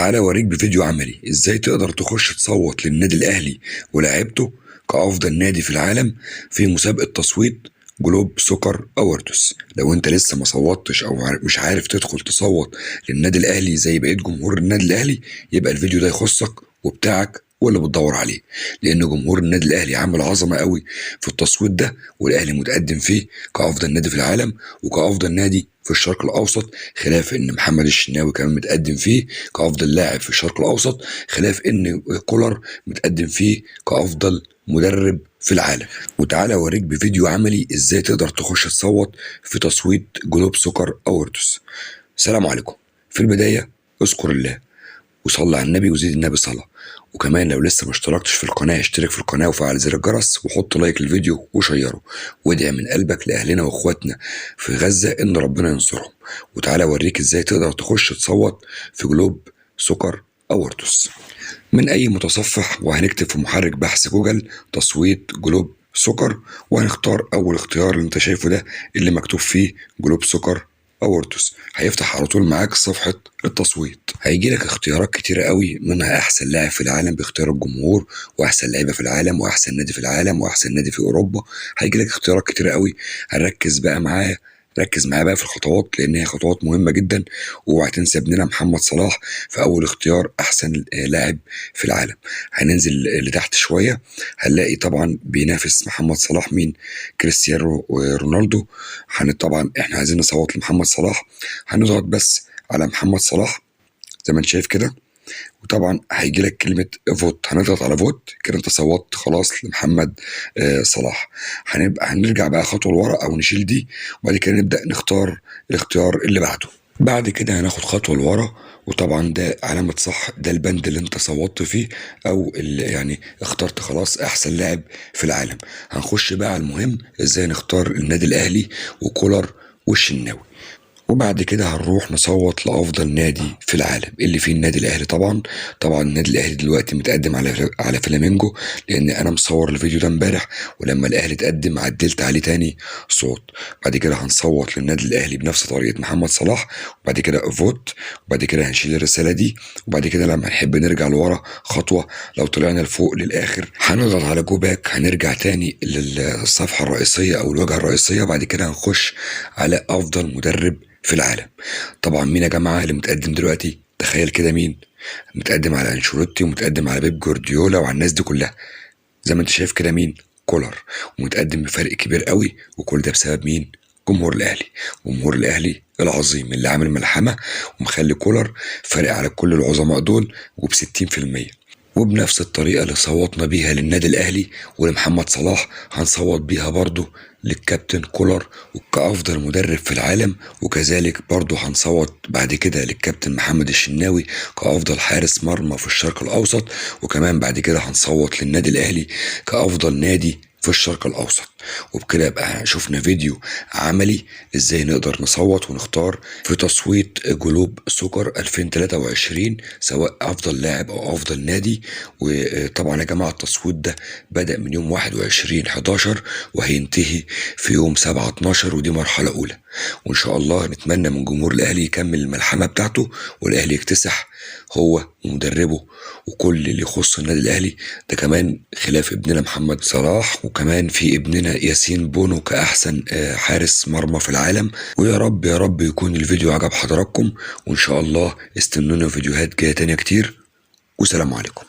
تعالى اوريك بفيديو عملي ازاي تقدر تخش تصوت للنادي الاهلي ولاعيبته كافضل نادي في العالم في مسابقة تصويت جلوب سوكر اووردز. لو انت لسه ما صوتش او مش عارف تدخل تصوت للنادي الاهلي زي بقية جمهور النادي الاهلي، يبقى الفيديو ده يخصك وبتاعك واللي بتدور عليه، لان جمهور النادي الاهلي عامل عظمه قوي في التصويت ده، والاهلي متقدم فيه كافضل نادي في العالم وكافضل نادي في الشرق الاوسط، خلاف ان محمد الشناوي كمان متقدم فيه كافضل لاعب في الشرق الاوسط، خلاف ان كولر متقدم فيه كافضل مدرب في العالم. وتعالى اوريك بفيديو عملي ازاي تقدر تخش تصوت في تصويت جلوب سوكر اووردز. السلام عليكم. في البدايه اذكر الله وصلي على النبي وزيد النبي صلاة، وكمان لو لسه ما اشتركتش في القناة اشترك في القناة وفعل زر الجرس وحط لايك للفيديو وشيره، وادعي من قلبك لأهلنا واخواتنا في غزة ان ربنا ينصرهم. وتعالى اوريك ازاي تقدر تخش تصوت في جلوب سكر اووردز من اي متصفح، وهنكتب في محرك بحث جوجل تصويت جلوب سكر، وهنختار اول اختيار اللي انت شايفه ده اللي مكتوب فيه جلوب سكر اووردز. هيفتح على طول معاك صفحة التصويت، هيجي لك اختيارات كتيرة قوي، منها احسن لاعب في العالم باختيار الجمهور، واحسن لعيبة في العالم، واحسن نادي في العالم، واحسن نادي في اوروبا. هيجي لك اختيارات كتيرة قوي، هنركز بقى معايا ركز معايا بقى في الخطوات لان هي خطوات مهمه جدا. واوعى تنسى ابننا محمد صلاح في اول اختيار احسن لاعب في العالم. هننزل لتحت شويه هنلاقي طبعا بينافس محمد صلاح مين؟ كريستيانو رونالدو. طبعا احنا عايزين نصوت لمحمد صلاح، هنضغط بس على محمد صلاح زي ما انت شايف كده، وطبعا هيجي لك كلمه فوت، هنضغط على فوت كده انت صوتت خلاص لمحمد صلاح. هنرجع بقى خطوه لورا او نشيل دي، وبعد كده نبدا نختار الاختيار اللي بعده. بعد كده هناخد خطوه لورا، وطبعا ده علامه صح، ده البند اللي انت صوتت فيه او اللي يعني اخترت خلاص احسن لاعب في العالم. هنخش بقى على المهم، ازاي نختار النادي الاهلي وكولر والشناوي. وبعد كده هنروح نصوت لافضل نادي في العالم اللي فيه النادي الاهلي. طبعا النادي الاهلي دلوقتي متقدم على فلامينجو، لان انا مصور الفيديو ده امبارح، ولما الاهلي تقدم عدلت عليه تاني صوت. بعد كده هنصوت للنادي الاهلي بنفس طريقه محمد صلاح، وبعد كده فوت، وبعد كده هنشيل الرساله دي، وبعد كده لما نحب نرجع لورا خطوه لو طلعنا لفوق للاخر هنضغط على جو باك، هنرجع تاني للصفحه الرئيسيه او الواجهه الرئيسيه. بعد كده هنخش على افضل مدرب في العالم. طبعا مين يا جماعه اللي متقدم دلوقتي؟ تخيل كده مين متقدم؟ على انشيلوتي ومتقدم على بيب جوارديولا وعلى الناس دي كلها. زي ما انت شايف كده مين؟ كولر، ومتقدم بفرق كبير قوي، وكل ده بسبب مين؟ جمهور الاهلي. جمهور الاهلي العظيم اللي عامل ملحمه ومخلي كولر فارق على كل العظماء دول وب60%. وبنفس الطريقة اللي صوتنا بيها للنادي الأهلي ولمحمد صلاح هنصوت بيها برضه للكابتن كولر كأفضل مدرب في العالم، وكذلك برضه هنصوت بعد كده للكابتن محمد الشناوي كأفضل حارس مرمى في الشرق الأوسط، وكمان بعد كده هنصوت للنادي الأهلي كأفضل نادي في الشرق الأوسط. وبكده يبقى شفنا فيديو عملي ازاي نقدر نصوت ونختار في تصويت جلوب سكر 2023 سواء أفضل لاعب أو أفضل نادي. وطبعا يا جماعة التصويت ده بدأ من يوم 21/11 وهينتهي في يوم 7/12، ودي مرحلة أولى. وإن شاء الله نتمنى من جمهور الأهلي يكمل الملحمة بتاعته والأهلي يكتسح هو ومدربه وكل اللي يخص النادي الاهلي ده، كمان خلاف ابننا محمد صلاح، وكمان في ابننا ياسين بونو كاحسن حارس مرمى في العالم. ويا رب يا رب يكون الفيديو عجب حضراتكم، وان شاء الله استنونا فيديوهات جايه تانية كتير، والسلام عليكم.